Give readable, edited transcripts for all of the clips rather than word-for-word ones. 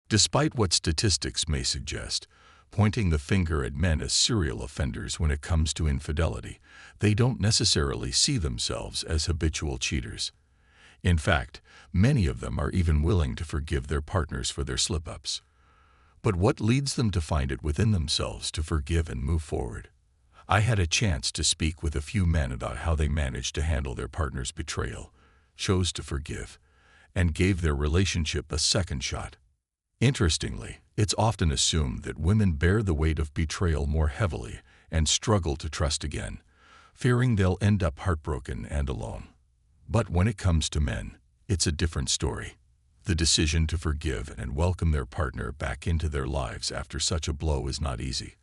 Despite what statistics may suggest, pointing the finger at men as serial offenders when it comes to infidelity, they don't necessarily see themselves as habitual cheaters. In fact, many of them are even willing to forgive their partners for their slip-ups. But what leads them to find it within themselves to forgive and move forward? I had a chance to speak with a few men about how they managed to handle their partner's betrayal, chose to forgive, and gave their relationship a second shot. Interestingly, it's often assumed that women bear the weight of betrayal more heavily and struggle to trust again, fearing they'll end up heartbroken and alone. But when it comes to men, it's a different story. The decision to forgive and welcome their partner back into their lives after such a blow is not easy.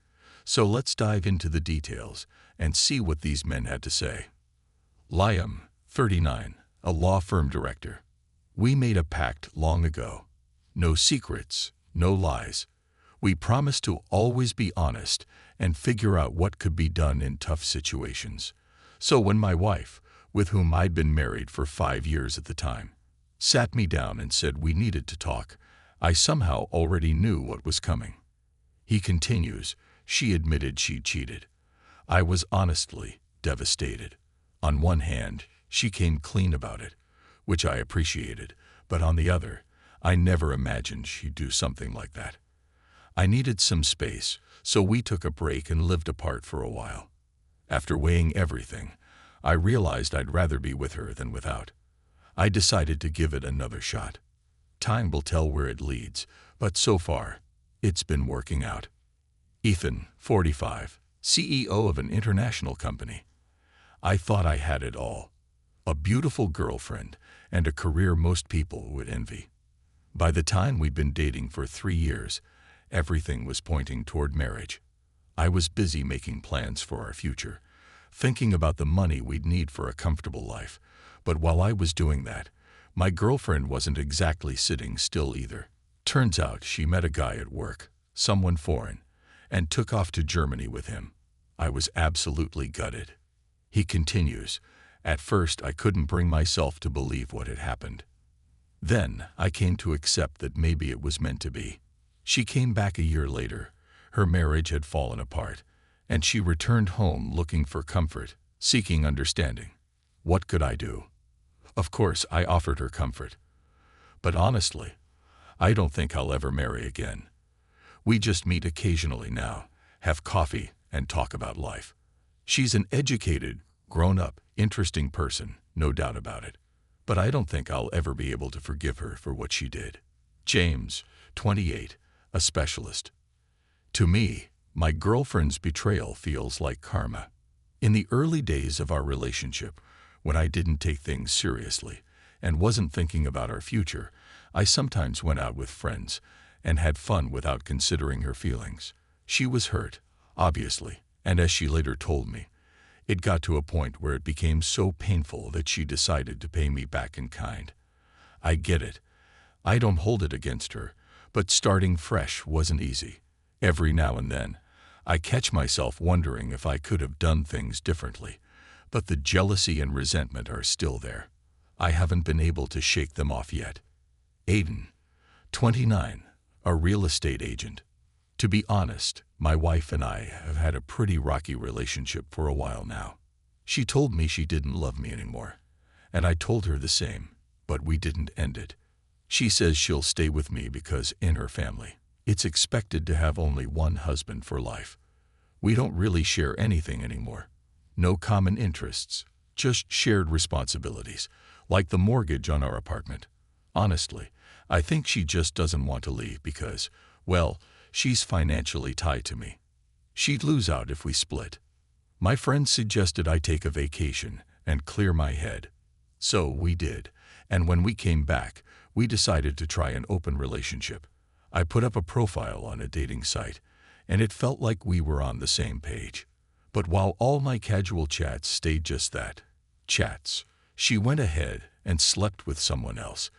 So let's dive into the details and see what these men had to say. Liam, 39, a law firm director. We made a pact long ago. No secrets, no lies. We promised to always be honest and figure out what could be done in tough situations. So when my wife, with whom I'd been married for 5 years at the time, sat me down and said we needed to talk, I somehow already knew what was coming. He continues, she admitted she'd cheated. I was honestly devastated. On one hand, she came clean about it, which I appreciated, but on the other, I never imagined she'd do something like that. I needed some space, so we took a break and lived apart for a while. After weighing everything, I realized I'd rather be with her than without. I decided to give it another shot. Time will tell where it leads, but so far, it's been working out. Ethan, 45, CEO of an international company. I thought I had it all. A beautiful girlfriend and a career most people would envy. By the time we'd been dating for 3 years, everything was pointing toward marriage. I was busy making plans for our future, thinking about the money we'd need for a comfortable life. But while I was doing that, my girlfriend wasn't exactly sitting still either. Turns out she met a guy at work, someone foreign, and took off to Germany with him. I was absolutely gutted. He continues, at first I couldn't bring myself to believe what had happened. Then I came to accept that maybe it was meant to be. She came back a year later. Her marriage had fallen apart, and she returned home looking for comfort, seeking understanding. What could I do? Of course, I offered her comfort. But honestly, I don't think I'll ever marry again. We just meet occasionally now, have coffee, and talk about life. She's an educated, grown-up, interesting person, no doubt about it. But I don't think I'll ever be able to forgive her for what she did. James, 28, a specialist. To me, my girlfriend's betrayal feels like karma. In the early days of our relationship, when I didn't take things seriously and wasn't thinking about our future, I sometimes went out with friends and had fun without considering her feelings. She was hurt, obviously, and as she later told me, it got to a point where it became so painful that she decided to pay me back in kind. I get it. I don't hold it against her, but starting fresh wasn't easy. Every now and then, I catch myself wondering if I could have done things differently, but the jealousy and resentment are still there. I haven't been able to shake them off yet. Aiden, 29, a real estate agent. To be honest, my wife and I have had a pretty rocky relationship for a while now. She told me she didn't love me anymore, and I told her the same, but we didn't end it. She says she'll stay with me because in her family, it's expected to have only one husband for life. We don't really share anything anymore. No common interests, just shared responsibilities, like the mortgage on our apartment. Honestly, I think she just doesn't want to leave because, well, she's financially tied to me. She'd lose out if we split. My friend suggested I take a vacation and clear my head. So we did, and when we came back, we decided to try an open relationship. I put up a profile on a dating site, and it felt like we were on the same page. But while all my casual chats stayed just that, chats, she went ahead and slept with someone else,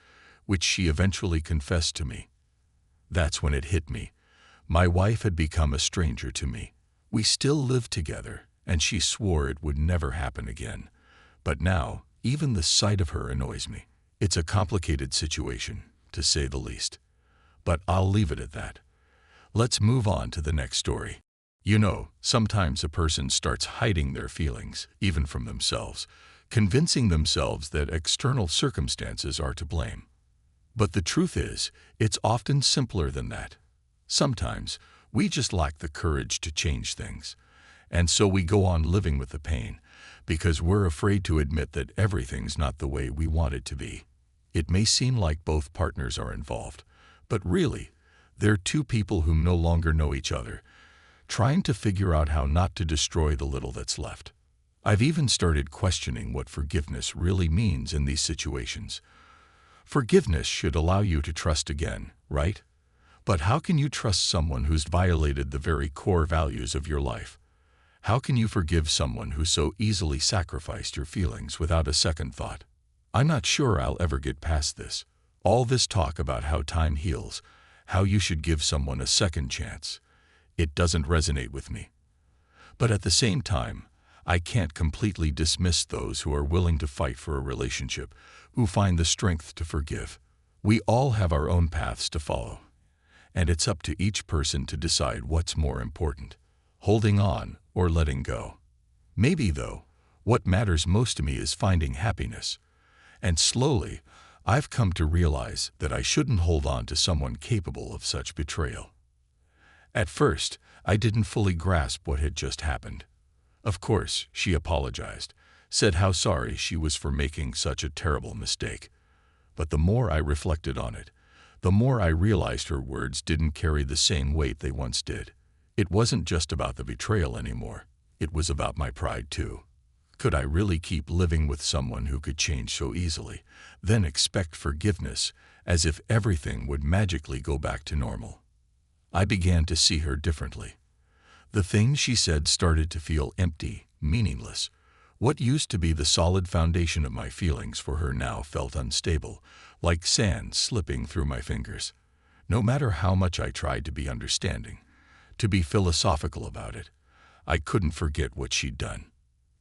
which she eventually confessed to me. That's when it hit me. My wife had become a stranger to me. We still lived together, and she swore it would never happen again. But now, even the sight of her annoys me. It's a complicated situation, to say the least. But I'll leave it at that. Let's move on to the next story. You know, sometimes a person starts hiding their feelings, even from themselves, convincing themselves that external circumstances are to blame. But the truth is, it's often simpler than that. Sometimes, we just lack the courage to change things. And so we go on living with the pain, because we're afraid to admit that everything's not the way we want it to be. It may seem like both partners are involved, but really, they're two people who no longer know each other, trying to figure out how not to destroy the little that's left. I've even started questioning what forgiveness really means in these situations. Forgiveness should allow you to trust again, right? But how can you trust someone who's violated the very core values of your life? How can you forgive someone who so easily sacrificed your feelings without a second thought? I'm not sure I'll ever get past this. All this talk about how time heals, how you should give someone a second chance, it doesn't resonate with me. But at the same time, I can't completely dismiss those who are willing to fight for a relationship, who find the strength to forgive. We all have our own paths to follow, and it's up to each person to decide what's more important, holding on or letting go. Maybe, though, what matters most to me is finding happiness. And slowly, I've come to realize that I shouldn't hold on to someone capable of such betrayal. At first, I didn't fully grasp what had just happened. Of course, she apologized, said how sorry she was for making such a terrible mistake. But the more I reflected on it, the more I realized her words didn't carry the same weight they once did. It wasn't just about the betrayal anymore. It was about my pride too. Could I really keep living with someone who could change so easily, then expect forgiveness as if everything would magically go back to normal? I began to see her differently. The things she said started to feel empty, meaningless. What used to be the solid foundation of my feelings for her now felt unstable, like sand slipping through my fingers. No matter how much I tried to be understanding, to be philosophical about it, I couldn't forget what she'd done.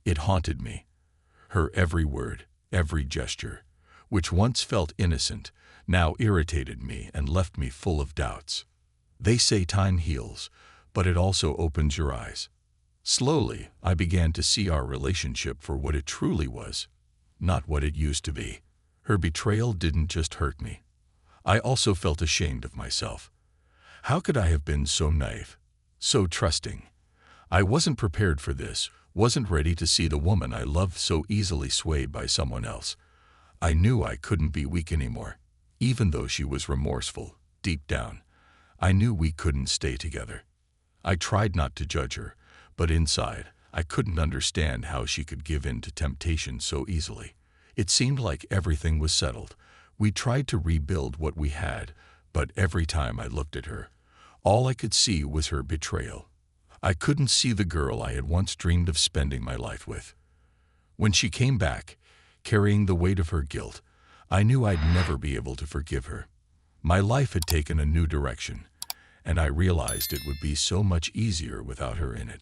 It haunted me. Her every word, every gesture, which once felt innocent, now irritated me and left me full of doubts. They say time heals, but it also opens your eyes. Slowly, I began to see our relationship for what it truly was, not what it used to be. Her betrayal didn't just hurt me. I also felt ashamed of myself. How could I have been so naive, so trusting? I wasn't prepared for this, wasn't ready to see the woman I loved so easily swayed by someone else. I knew I couldn't be weak anymore, even though she was remorseful, deep down. I knew we couldn't stay together. I tried not to judge her, but inside, I couldn't understand how she could give in to temptation so easily. It seemed like everything was settled. We tried to rebuild what we had, but every time I looked at her, all I could see was her betrayal. I couldn't see the girl I had once dreamed of spending my life with. When she came back, carrying the weight of her guilt, I knew I'd never be able to forgive her. My life had taken a new direction, and I realized it would be so much easier without her in it.